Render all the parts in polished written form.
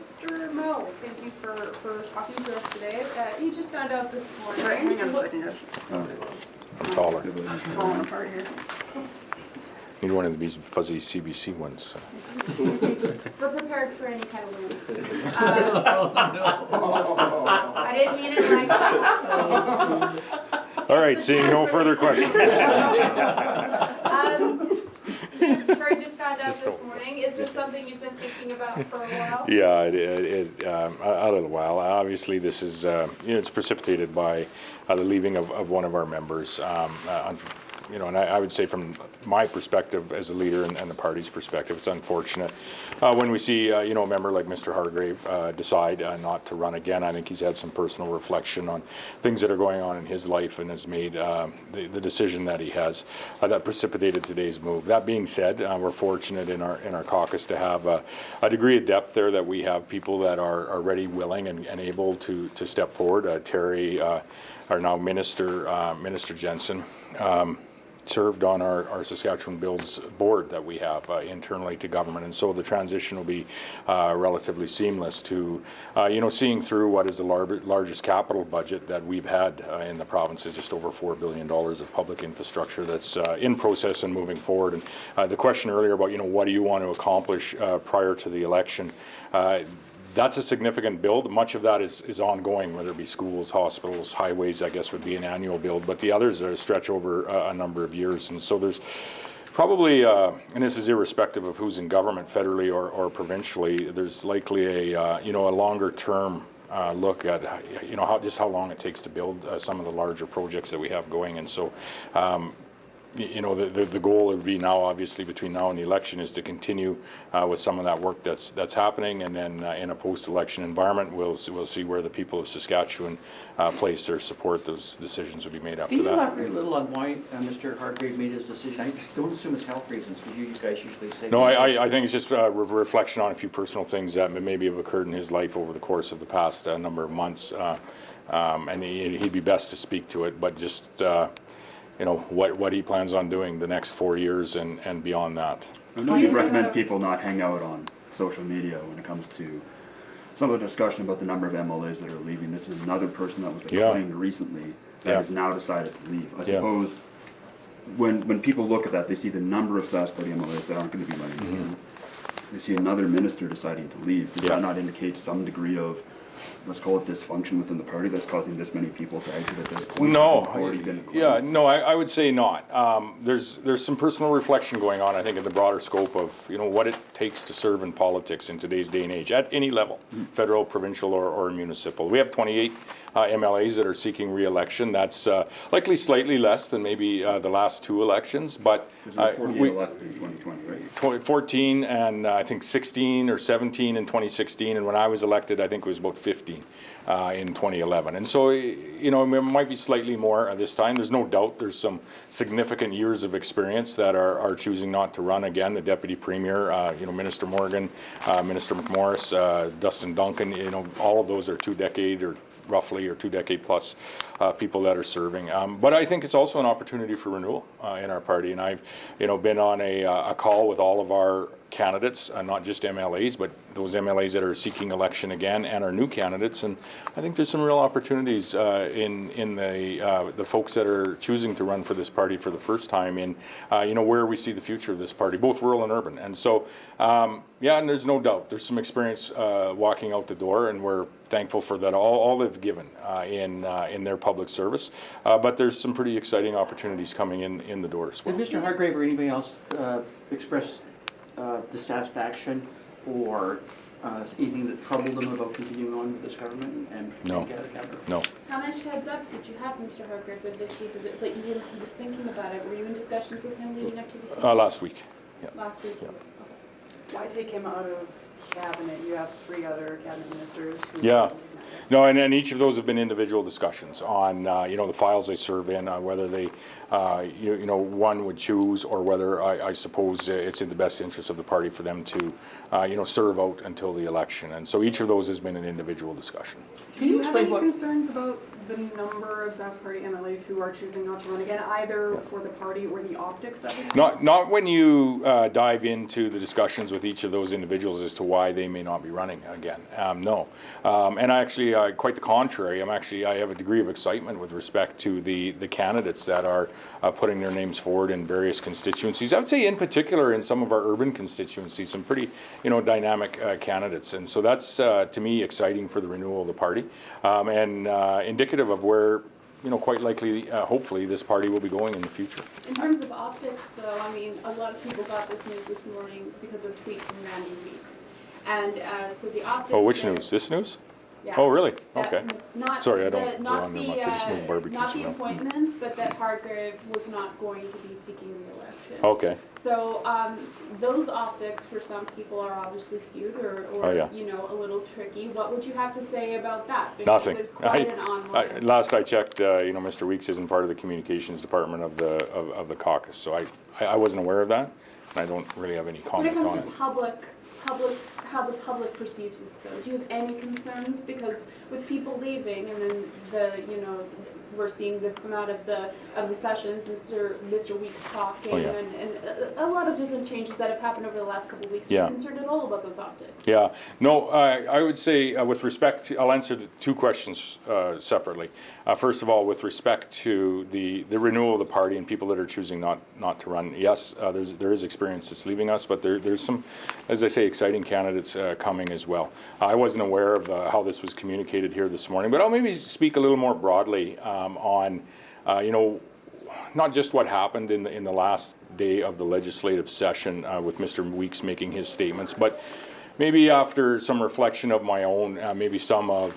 Mr. Moe, thank you for talking to us today. You just found out this morning. Right, hang on a second, yes. I'm taller. I'm falling apart here. Need one of these fuzzy CBC ones. We're prepared for any kind of move. I didn't mean it like All right, seeing no further questions. Troy just found out this morning. Is this something you've been thinking about for a while? Yeah, out of the while. Obviously, this is it's precipitated by the leaving of one of our members. And I would say from my perspective as a leader and the party's perspective, it's unfortunate when we see a member like Mr. Hargrave decide not to run again. I think he's had some personal reflection on things that are going on in his life and has made the decision that he has that precipitated today's move. That being said, we're fortunate in our caucus to have a degree of depth there, that we have people that are ready, willing, and able to step forward. Terry, our now Minister Jensen, served on our Saskatchewan Bills board that we have internally to government, and so the transition will be relatively seamless to seeing through what is the largest capital budget that we've had in the province. Is just over $4 billion of public infrastructure that's in process and moving forward. And the question earlier about what do you want to accomplish prior to the election, that's a significant build. Much of that is ongoing, whether it be schools, hospitals, highways, I guess would be an annual build, but the others stretch over a number of years. And so there's probably, and this is irrespective of who's in government, federally or provincially, there's likely a longer term look at how long it takes to build some of the larger projects that we have going. And so the goal would be now, obviously, between now and the election, is to continue with some of that work that's happening, and then in a post-election environment, we'll see where the people of Saskatchewan place their support. Those decisions will be made after that. Can you elaborate a little on why Mr. Hargrave made his decision? I don't assume it's health reasons, because you guys usually say. No, I think it's just a reflection on a few personal things that maybe have occurred in his life over the course of the past number of months, and he'd be best to speak to it, but just what he plans on doing the next 4 years and beyond that. I know you recommend people not hang out on social media when it comes to some of the discussion about the number of MLAs that are leaving. This is another person that was acclaimed recently that has now decided to leave. I suppose when people look at that, they see the number of Saskatchewan MLAs that aren't going to be running again. They see another minister deciding to leave. Does that not indicate some degree of, let's call it, dysfunction within the party that's causing this many people to exit at this point? No, I would say not. There's some personal reflection going on, I think, in the broader scope of what it takes to serve in politics in today's day and age at any level, federal, provincial, or municipal. We have 28 MLAs that are seeking re-election. That's likely slightly less than maybe the last two elections, but 14 elected in 2020, right? 14 and I think 16 or 17 in 2016, and when I was elected, I think it was about 15 in 2011. And so, it might be slightly more this time. There's no doubt there's some significant years of experience that are choosing not to run again. The Deputy Premier, Minister Morgan, Minister McMorris, Dustin Duncan, all of those are 2 decade or roughly, or 2 decade plus people that are serving. But I think it's also an opportunity for renewal in our party. And I've, been on a call with all of our candidates, not just MLAs, but those MLAs that are seeking election again and our new candidates. And I think there's some real opportunities in the folks that are choosing to run for this party for the first time in, where we see the future of this party, both rural and urban. And so, and there's no doubt there's some experience walking out the door, and we're thankful for that, all they've given in their public service. But there's some pretty exciting opportunities coming in the door as well. Did Mr. Hargrave or anybody else express dissatisfaction or anything that troubled them about continuing on with this government and No. get it together? No. How much heads up did you have, Mr. Hargrave, with this? Was it like he was thinking about it? Were you in discussions with him leading up to this? Last week. Yeah. Last week. Yeah. Okay. Why take him out of cabinet? You have 3 other cabinet ministers. No, and each of those have been individual discussions on, the files they serve in, whether they, one would choose, or whether I suppose it's in the best interest of the party for them to, serve out until the election. And so each of those has been an individual discussion. Do you have any concerns about the number of Sask Party MLAs who are choosing not to run again, either for the party or the optics of it? Not when you dive into the discussions with each of those individuals as to why they may not be running again. No, and actually, quite the contrary. I have a degree of excitement with respect to the candidates that are putting their names forward in various constituencies. I would say, in particular, in some of our urban constituencies, some pretty dynamic candidates, and so that's to me exciting for the renewal of the party, and indicative of where quite likely, hopefully, this party will be going in the future. In terms of optics, though, I mean, a lot of people got this news this morning because of a tweet from Randy Weeks. And so the optics... Oh, which news? This news? Yeah. Oh, really? That Okay. Not Sorry, I the- don't go not on there the, much. I just move barbecues Not the around. appointments, but that Hargrave was not going to be seeking re-election. Okay. So those optics for some people are obviously skewed or Oh, yeah. a little tricky. What would you have to say about that? Because Nothing. There's quite an online... Last I checked, Mr. Weeks isn't part of the communications department of the caucus, so I wasn't aware of that, and I don't really have any When it comment on comes it. to how the public perceives this, though, do you have any concerns? Because with people leaving, and then we're seeing this come out of the sessions, Mr. Weeks talking, Oh, yeah. and a lot of different changes that have happened over the last couple of weeks. Are Yeah. you concerned at all about those optics? Yeah, no, I would say with respect to, I'll answer the two questions separately. First of all, with respect to the renewal of the party and people that are choosing not to run, yes, there is experience that's leaving us, but there's some, as I say, exciting candidates coming as well. I wasn't aware of how this was communicated here this morning, but I'll maybe speak a little more broadly on, not just what happened in the last day of the legislative session with Mr. Weeks making his statements, but maybe after some reflection of my own, maybe some of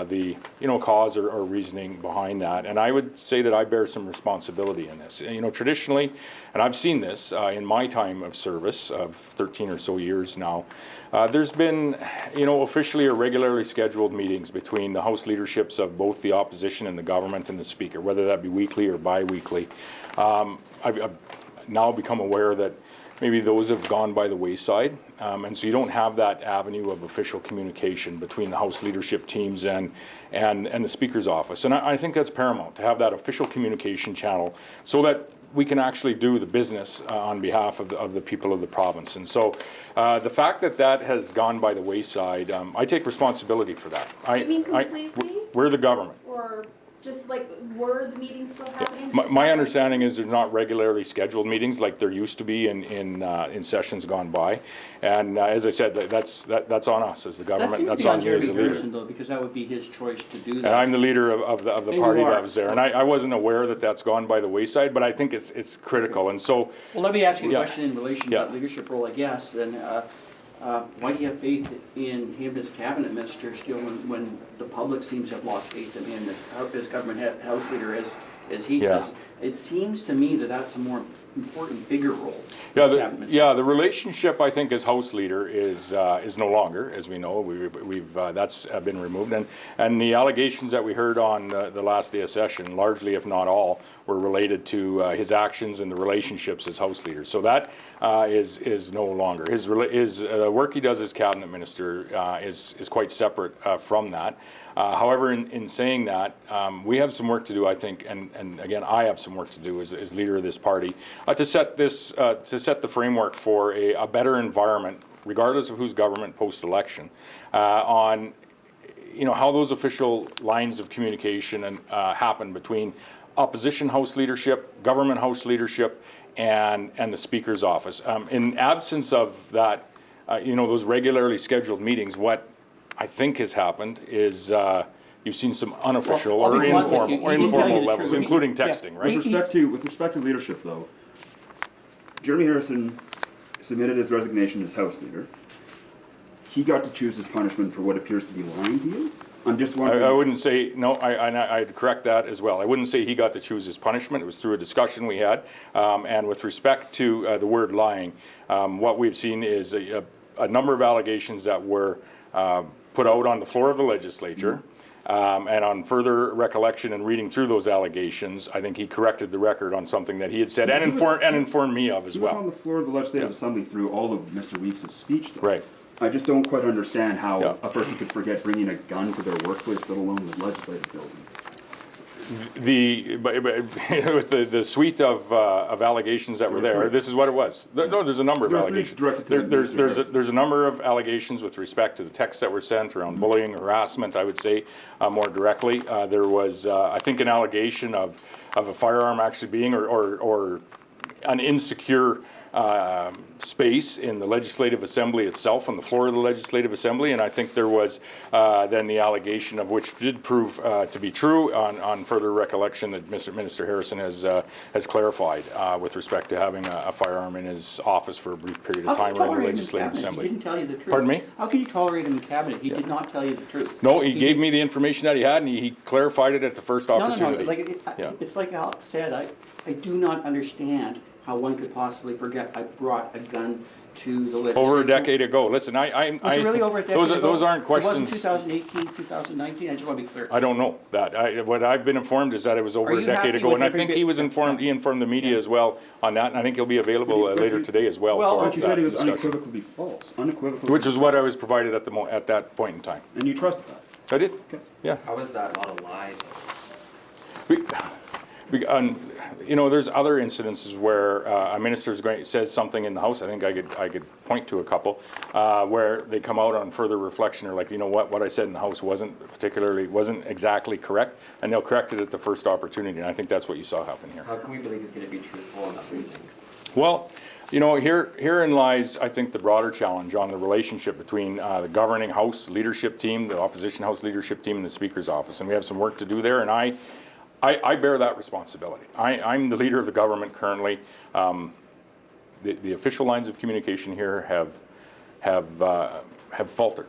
the cause or reasoning behind that. And I would say that I bear some responsibility in this. Traditionally, and I've seen this in my time of service of 13 or so years now, there's been officially or regularly scheduled meetings between the House leaderships of both the opposition and the government and the Speaker, whether that be weekly or bi-weekly. I've now become aware that maybe those have gone by the wayside, and so you don't have that avenue of official communication between the House leadership teams and the Speaker's office. And I think that's paramount, to have that official communication channel so that we can actually do the business on behalf of the people of the province. And so the fact that has gone by the wayside, I take responsibility for that. You mean completely? We're the government. Or just like, were the meetings still happening? My understanding is there's not regularly scheduled meetings like there used to be in sessions gone by, and as I said, that's on us as the government. That's on me as a leader. Though, because that would be his choice to do And that. I'm the leader of the party that was there, and I wasn't aware that that's gone by the wayside, but I think it's critical, and so. Well, let me ask you a Yeah. question in relation to Yeah. that leadership role, I guess, then, why do you have faith in him as cabinet minister still when the public seems to have lost faith in him as government house leader as he Yeah. does? It seems to me that that's a more important, bigger role. Yeah, as cabinet minister. the relationship, I think, as House Leader is no longer, as we know. We've that's been removed, and the allegations that we heard on the last day of session, largely, if not all, were related to his actions and the relationships as House Leader. So that is no longer. His work he does as Cabinet Minister is quite separate from that. However, in saying that, we have some work to do, I think, and again, I have some work to do as leader of this party to set the framework for a better environment, regardless of who's government post-election, on how those official lines of communication happen between opposition House leadership, government House leadership, and the Speaker's office. In absence of that, those regularly scheduled meetings, what I think has happened is you've seen some unofficial Well, I'll or be blunt with you. informal, He did tell you the levels, truth. including Yeah. texting, right? With respect to leadership, though, Jeremy Harrison submitted his resignation as House Leader. He got to choose his punishment for what appears to be lying to you. I'm just wondering. I wouldn't say, no, I'd correct that as well. I wouldn't say he got to choose his punishment. It was through a discussion we had. And with respect to the word lying, what we've seen is a number of allegations that were put out on the floor of the legislature. And on further recollection and reading through those allegations, I think he corrected the record on something that he had said and informed me of as He was on well. the floor of the Legislative Assembly through all of Mr. Weeks' speech, though. Right. I just don't quite understand how Yeah. a person could forget bringing a gun to their workplace, let alone the legislative building. With the suite of allegations that were there, this is what it was. No, there's a number of There were three allegations. directed to There's a number of allegations with respect to the texts that were sent around bullying, harassment, I would say, more directly. There was, I think, an allegation of a firearm actually being, or an insecure space in the Legislative Assembly itself, on the floor of the Legislative Assembly, and I think there was then the allegation of which did prove to be true on further recollection that Minister Harrison has clarified with respect to having a firearm in his office for a brief period of time in the Legislative Assembly. He didn't tell you the truth. Pardon me? How can you tolerate him in cabinet? He did not tell you the truth. No, he gave me the information that he had, and he clarified it at the first opportunity. No, like, it's like Al said, I do not understand how one could possibly forget I brought a gun to the legislature. Over a decade ago. Listen, Was it really over a decade ago? Those aren't questions. It wasn't 2018, 2019, I just want to be clear. I don't know that. What I've been informed is that it was over Are a you decade happy ago, with and I every think bit- he informed the media as well on that, and I think he'll be available later today as well Well, for But you said that he was discussion. unequivocally false, unequivocally. Which is what I was provided at that point in time. And you trusted that. I did, Okay. yeah. How is that not a lie? There's other incidences where a minister says something in the House. I think I could point to a couple where they come out on further reflection, or like, you know what I said in the House wasn't exactly correct, and they'll correct it at the first opportunity. And I think that's what you saw happen here. How can we believe he's going to be truthful on other things? Well, herein lies, I think, the broader challenge on the relationship between the governing House leadership team, the opposition House leadership team, and the Speaker's office. And we have some work to do there, and I bear that responsibility. I'm the leader of the government currently. The official lines of communication here have faltered.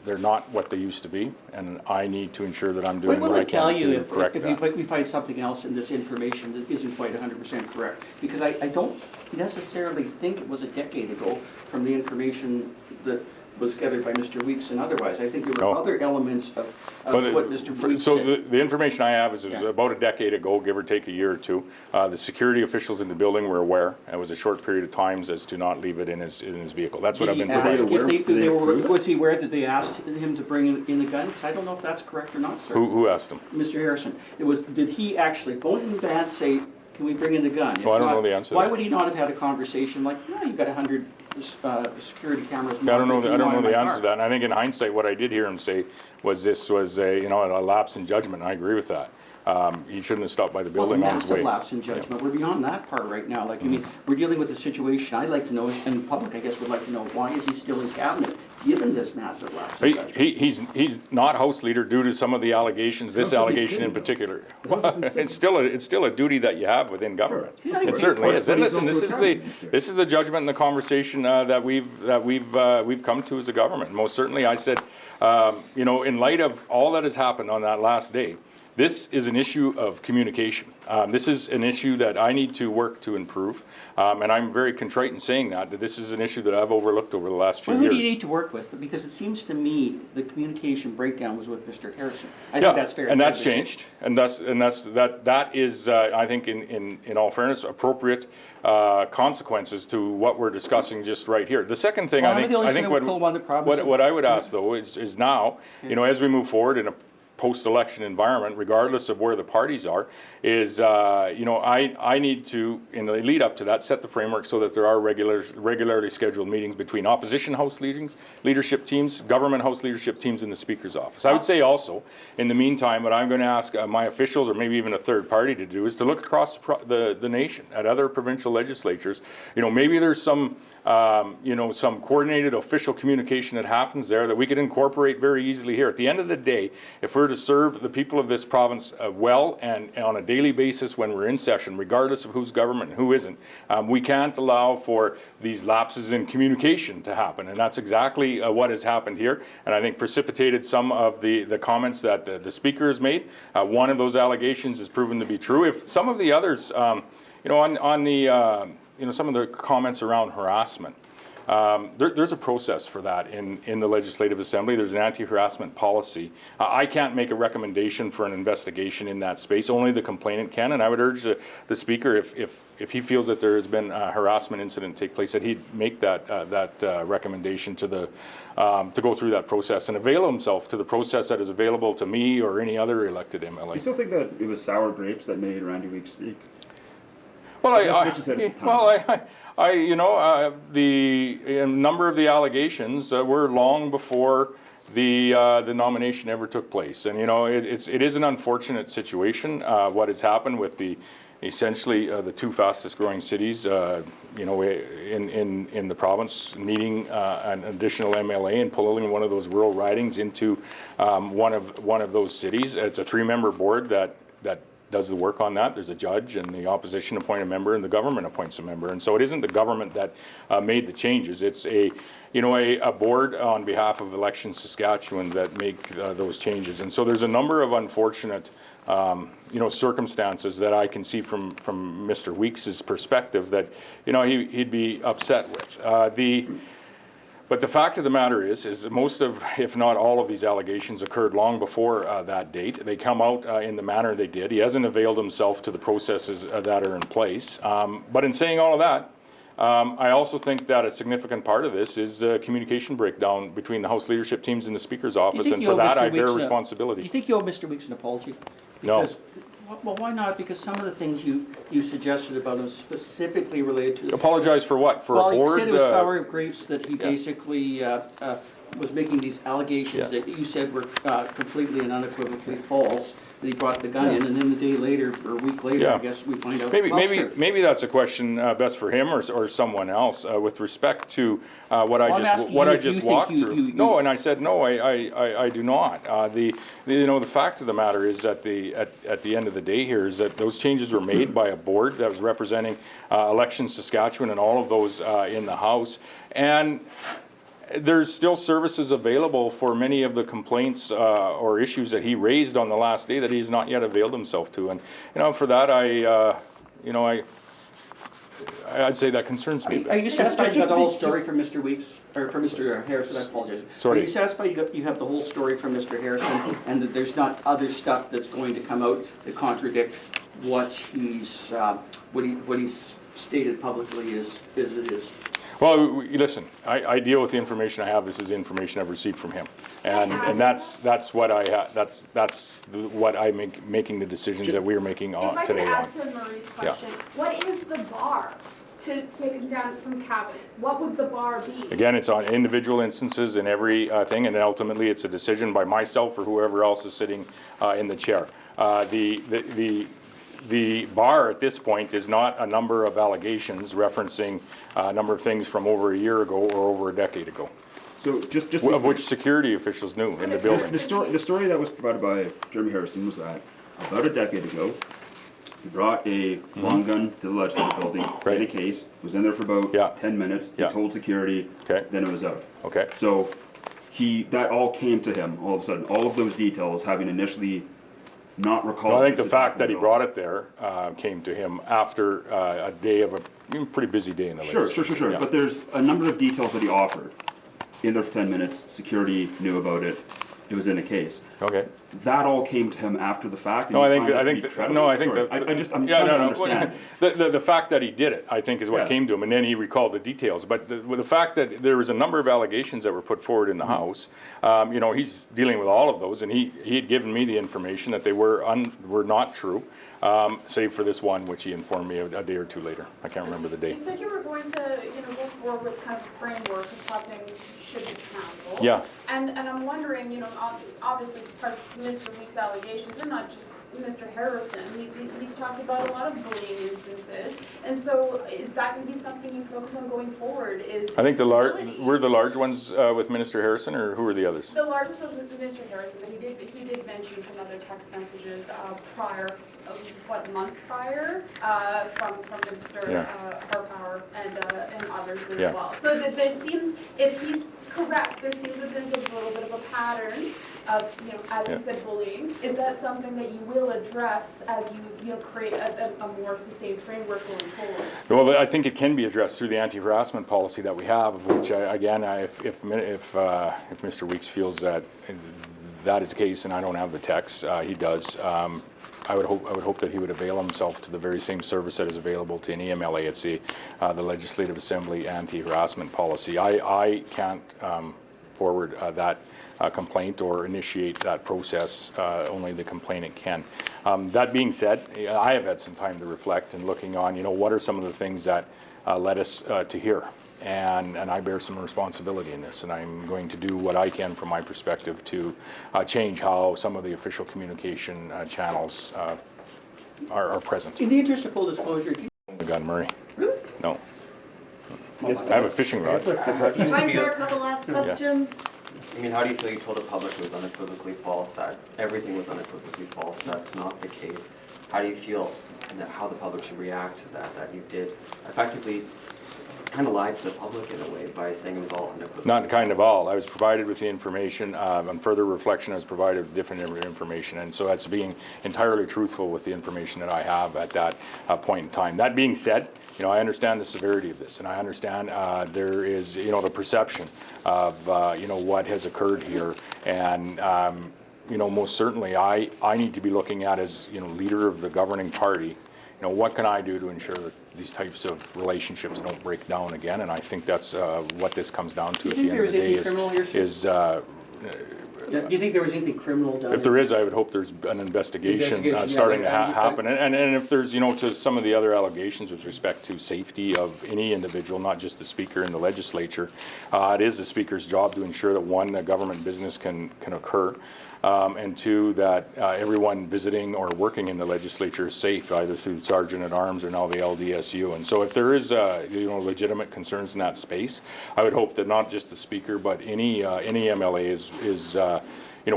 They're not what they used to be, and I need to ensure that I'm doing what I can to correct that. If we find something else in this information that isn't quite 100% correct? Because I don't necessarily think it was a decade ago from the information that was gathered by Mr. Weeks and otherwise. I think there were other elements of what Mr. Weeks So said. the information I have is it was Yeah. about a decade ago, give or take a year or two. The security officials in the building were aware. It was a short period of time as to not leave it in his vehicle. That's what I've been provided. Was he aware that they asked him to bring in the gun? Because I don't know if that's correct or not, sir. Who asked him? Mr. Harrison, did he actually, phone in advance, say, can we bring in the gun? If Well, I don't not, know the answer to Why that. would he not have had a conversation like, yeah, you've got 100 security cameras. I don't know mounted in the my answer car. to that. And I think in hindsight, what I did hear him say was this was a lapse in judgment. And I agree with that. He shouldn't have stopped by the Well, it's a building on his massive way. lapse in judgment. We're beyond that part right now. Like, I mean, we're dealing with a situation I'd like to know, and the public, I guess, would like to know, why is he still in cabinet, given this massive lapse in judgment? He's not House leader due to some of the allegations, this That's allegation in insane, particular. though. That's insane. It's still a duty that you have within government. Yeah, I It agree. certainly is. But And he's listen, also a cabinet minister. this is the judgment and the conversation that we've come to as a government. Most certainly, I said, in light of all that has happened on that last day, this is an issue of communication. This is an issue that I need to work to improve, and I'm very contrite in saying that this is an issue that I've overlooked over the last few Well, who do years. you need to work with? Because it seems to me the communication breakdown was with Mr. Harrison. I think that's fair. and that's changed, and that is, I think, in all fairness, appropriate consequences to what we're discussing just right here. The second thing, Well, I I'm the only think cynical one that probably- what I would ask though is now, as we move forward in a post-election environment, regardless of where the parties are, is I need to, in the lead up to that, set the framework so that there are regularly scheduled meetings between opposition House leadership teams, government House leadership teams, and the Speaker's office. I would say also, in the meantime, what I'm going to ask my officials, or maybe even a third party, to do is to look across the nation at other provincial legislatures. Maybe there's some coordinated official communication that happens there that we could incorporate very easily here. At the end of the day, if we're to serve the people of this province well and on a daily basis when we're in session, regardless of who's government and who isn't, we can't allow for these lapses in communication to happen. And that's exactly what has happened here, and I think precipitated some of the comments that the Speaker has made. One of those allegations is proven to be true. If some of the others, some of the comments around harassment, there's a process for that in the Legislative Assembly. There's an anti-harassment policy. I can't make a recommendation for an investigation in that space. Only the complainant can, and I would urge the Speaker, if he feels that there has been a harassment incident take place, that he'd make that recommendation to go through that process and avail himself to the process that is available to me or any other elected MLA. You still think that it was sour grapes that made Randy Weeks speak? Well, a number of the allegations were long before the nomination ever took place, and it is an unfortunate situation. What has happened with essentially the two fastest growing cities, in the province, needing an additional MLA and pulling one of those rural ridings into one of those cities. It's a 3-member board that does the work on that. There's a judge, and the opposition appoint a member, and the government appoints a member. And so it isn't the government that made the changes. It's a board on behalf of Elections Saskatchewan that make those changes. And so there's a number of unfortunate, circumstances that I can see from Mr. Weeks's perspective that, he'd be upset with. But the fact of the matter is most of, if not all of these allegations occurred long before that date. They come out in the manner they did. He hasn't availed himself to the processes that are in place. But in saying all of that, I also think that a significant part of this is communication breakdown between the House leadership teams and the Speaker's office, and for that I bear responsibility. Do you think you owe Mr. Weeks an apology? No. Well, why not? Because some of the things you suggested about him specifically related to... Apologize for what? For a board? Well, he said it was sour grapes, that he basically was making these allegations that you said were completely and unequivocally false, that he brought the gun in, and then the day later, or a week later, I guess we find out. Maybe that's a question best for him or someone else with respect to what I just walked through. No, and I said no, I do not. The fact of the matter is that at the end of the day here is that those changes were made by a board that was representing Elections Saskatchewan and all of those in the House, and there's still services available for many of the complaints or issues that he raised on the last day that he's not yet availed himself to. And for that, I'd say that concerns me. Are you satisfied you got the whole story from Mr. Weeks, or from Mr. Harrison? I apologize. Sorry. Are you satisfied you have the whole story from Mr. Harrison, and that there's not other stuff that's going to come out that contradict what he's stated publicly as it is? Well, listen, I deal with the information I have. This is the information I've received from him, and that's what what I'm making the decisions that we're making today. If I could add to Murray's question, what is the bar to take him down from cabinet? What would the bar be? Again, it's on individual instances in every thing, and ultimately it's a decision by myself or whoever else is sitting in the chair. The bar at this point is not a number of allegations referencing a number of things from over a year ago or over a decade ago. So just of which security officials knew in the building. The story that was provided by Jeremy Harrison was that about a decade ago, he brought a long gun to the legislative building in a case, was in there for about 10 minutes, he told security, then it was out. Okay. So that all came to him all of a sudden, all of those details having initially not recalled. Well, I think the fact that he brought it there came to him after a day of a pretty busy day in the legislature. Sure. Yeah. But there's a number of details that he offered. In there for 10 minutes, security knew about it. It was in a case. Okay. That all came to him after the fact. No, I'm trying to understand. The fact that he did it, I think, is what came to him, and then he recalled the details. But the fact that there was a number of allegations that were put forward in the House, he's dealing with all of those, and he had given me the information that they were not true, save for this one, which he informed me a day or two later. I can't remember the date. You said you were going to, go forward with kind of a framework of how things should be handled. Yeah. And I'm wondering, obviously part of Mr. Weeks' allegations are not just Mr. Harrison. He's talked about a lot of bullying instances, and so is that going to be something you focus on going forward? I think were the large ones with Minister Harrison, or who were the others? The largest was with Mr. Harrison, but he did mention some other text messages prior, a month prior, from Minister Harpower and others as well. So that there seems, if he's correct, there seems that there's a little bit of a pattern of, as Yeah. you said, bullying. Is that something that you will address as you create a more sustained framework going forward? Well, I think it can be addressed through the anti-harassment policy that we have, of which, if Mr. Weeks feels that is the case, and I don't have the text, he does. I would hope that he would avail himself to the very same service that is available to any MLA. It's the Legislative Assembly anti-harassment policy. I can't forward that complaint or initiate that process. Only the complainant can. That being said, I have had some time to reflect and looking on, what are some of the things that led us to here. And I bear some responsibility in this, and I'm going to do what I can from my perspective to change how some of the official communication channels are present. In the interest of full disclosure, do you I got Murray. really? No. I have a fishing rod. Time for a couple last questions. I mean, how do you feel you told the public it was unequivocally false, that everything was unequivocally false? That's not the case. How do you feel and how the public should react to that you did effectively kind of lied to the public in a way by saying it was all unequivocally Not kind of false? all. I was provided with the information. On further reflection, I was provided with different information, and so that's being entirely truthful with the information that I have at that point in time. That being said, I understand the severity of this, and I understand there is, the perception of, what has occurred here, and most certainly I need to be looking at as, leader of the governing party. What can I do to ensure that these types of relationships don't break down again? And I think that's what this comes down to at the end of the day Do you think there was anything criminal done? if there is, I would hope there's an investigation starting to happen. And if there's, to some of the other allegations with respect to safety of any individual, not just the speaker in the legislature, it is the speaker's job to ensure that, one, a government business can occur, and two, that everyone visiting or working in the legislature is safe, either through Sergeant at Arms or now the LDSU. And so if there is, legitimate concerns in that space, I would hope that not just the speaker, but any MLA is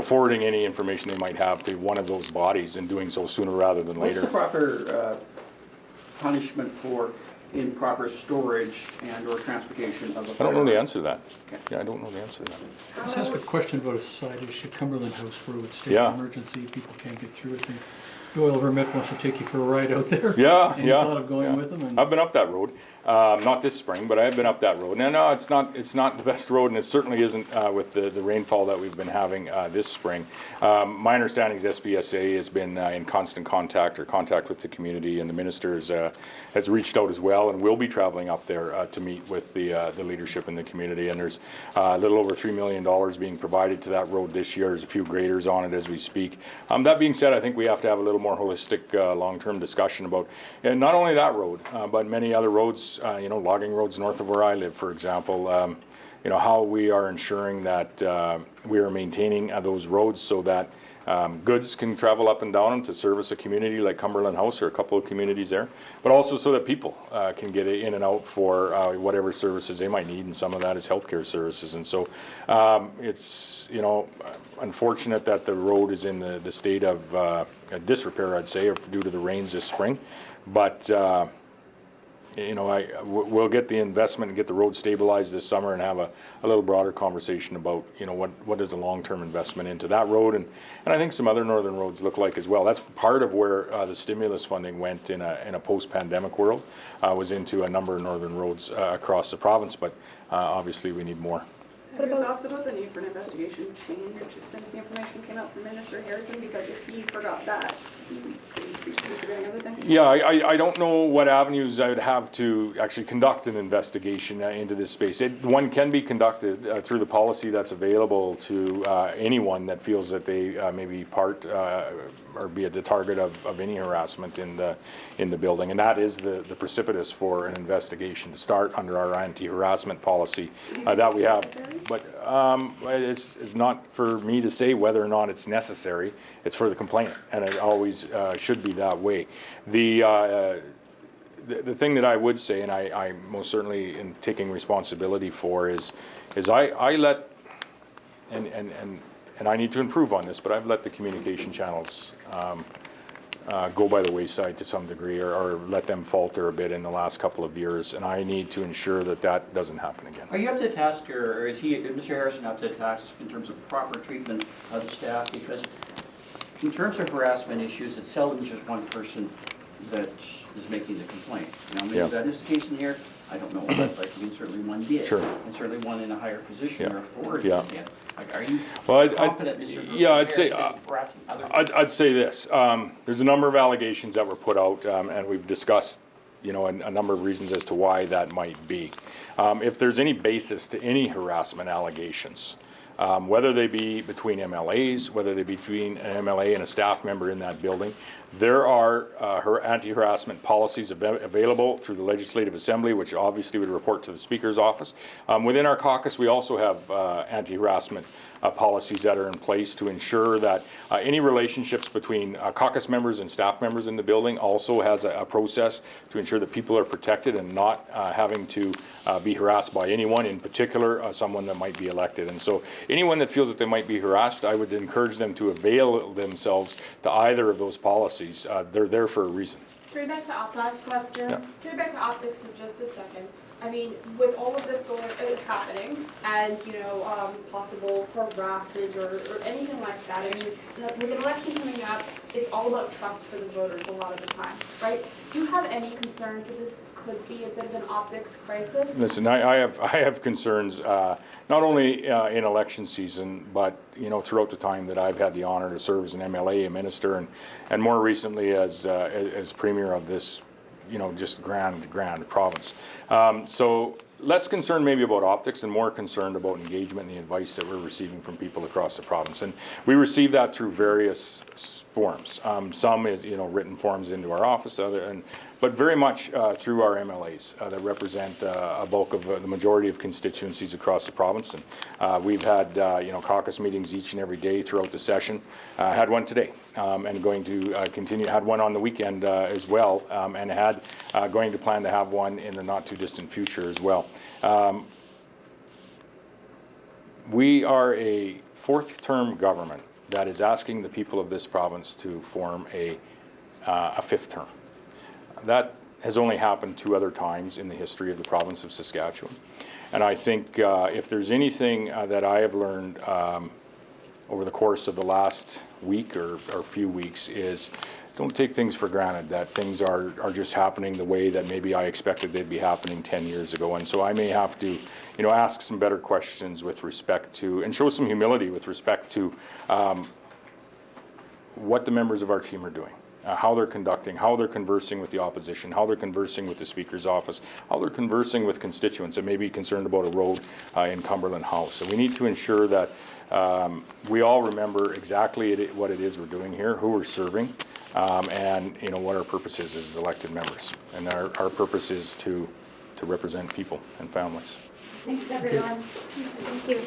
forwarding any information they might have to one of those bodies, and doing so sooner rather than later. What's the proper punishment for improper storage and or transportation of a I don't know the answer to that. Okay. Yeah, I don't know the answer to that. Let's ask a question about a side issue, Cumberland House Road, state Yeah. of emergency, people can't get through it. Doyle Vermette wants to take you for a ride out there. Yeah, Any yeah. thought of going yeah. with him? And I've been up that road, not this spring, but I've been up that road. No, it's not the best road, and it certainly isn't with the rainfall that we've been having this spring. My understanding is SBSA has been in constant contact with the community, and the minister has reached out as well, and will be traveling up there to meet with the leadership in the community. And there's a little over $3 million being provided to that road this year. There's a few graders on it as we speak. That being said, I think we have to have a little more holistic long-term discussion about not only that road, but many other roads, logging roads north of where I live, for example, how we are ensuring that we are maintaining those roads so that goods can travel up and down them to service a community like Cumberland House or a couple of communities there, but also so that people can get in and out for whatever services they might need, and some of that is healthcare services. And so it's, unfortunate that the road is in the state of disrepair, I'd say, due to the rains this spring. But we'll get the investment and get the road stabilized this summer, and have a little broader conversation about, what is the long-term investment into that road, and I think some other northern roads look like as well. That's part of where the stimulus funding went in a post-pandemic world, was into a number of northern roads across the province, but obviously we need more. Have your thoughts about the need for an investigation changed since the information came out from Minister Harrison? Because if he forgot that, could he be forgetting other things? Yeah, I don't know what avenues I would have to actually conduct an investigation into this space. One can be conducted through the policy that's available to anyone that feels that they may be part or be at the target of any harassment in the building, and that is the precipitous for an investigation to start under our anti-harassment policy that we have. Necessary? But it's not for me to say whether or not it's necessary. It's for the complainant, and it always should be that way. The thing that I would say, and I most certainly am taking responsibility for, is I let, and I need to improve on this, but I've let the communication channels go by the wayside to some degree or let them falter a bit in the last couple of years, and I need to ensure that that doesn't happen again. Are you up to task, or is Mr. Harrison up to task in terms of proper treatment of the staff? Because in terms of harassment issues, it's seldom just one person that is making the complaint. You know, maybe Yeah. that is the case in here, I don't know, but I mean, certainly one did. Sure. And certainly one in a higher position Yeah. or authority Yeah. did. Like, are you Well, confident Mr. yeah, I'd say, Harrison is harassing other I'd say this, there's a number of allegations that were put out, and we've discussed, you know, a number of reasons as to why that might be. If there's any basis to any harassment allegations, whether they be between MLAs, whether they be between an MLA and a staff member in that building, there are anti-harassment policies available through the Legislative Assembly, which obviously would report to the Speaker's office. Within our caucus, we also have anti-harassment policies that are in place to ensure that any relationships between caucus members and staff members in the building also has a process to ensure that people are protected and not having to be harassed by anyone, in particular someone that might be elected. And so anyone that feels that they might be harassed, I would encourage them to avail themselves to either of those policies. They're there for a reason. Turning back to optics. Last question. Yeah. Turning back to optics for just a second. I mean, with all of this happening, and possible harassment or anything like that. I mean, with an election coming up, it's all about trust for the voters a lot of the time, right? Do you have any concerns that this could be a bit of an optics crisis? Listen, I have concerns not only in election season, but throughout the time that I've had the honor to serve as an MLA, a minister, and more recently as premier of this just grand province. So less concerned maybe about optics and more concerned about engagement and the advice that we're receiving from people across the province. And we receive that through various forms. Some is, written forms into our office, but very much through our MLAs that represent a bulk of the majority of constituencies across the province. And we've had, caucus meetings each and every day throughout the session. Had one today and going to continue, had one on the weekend as well, and had going to plan to have one in the not too distant future as well. We are a fourth-term government that is asking the people of this province to form a fifth term. That has only happened 2 other times in the history of the province of Saskatchewan. And I think if there's anything that I have learned over the course of the last week or few weeks is don't take things for granted, that things are just happening the way that maybe I expected they'd be happening 10 years ago. And so I may have to, ask some better questions with respect to, and show some humility with respect to what the members of our team are doing. How they're conducting, how they're conversing with the opposition, how they're conversing with the Speaker's office, how they're conversing with constituents that may be concerned about a road in Cumberland House. So we need to ensure that we all remember exactly what it is we're doing here, who we're serving, and what our purpose is as elected members. And our purpose is to represent people and families. Thanks, everyone. Thank you.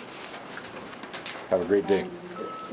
Have a great day. Excuse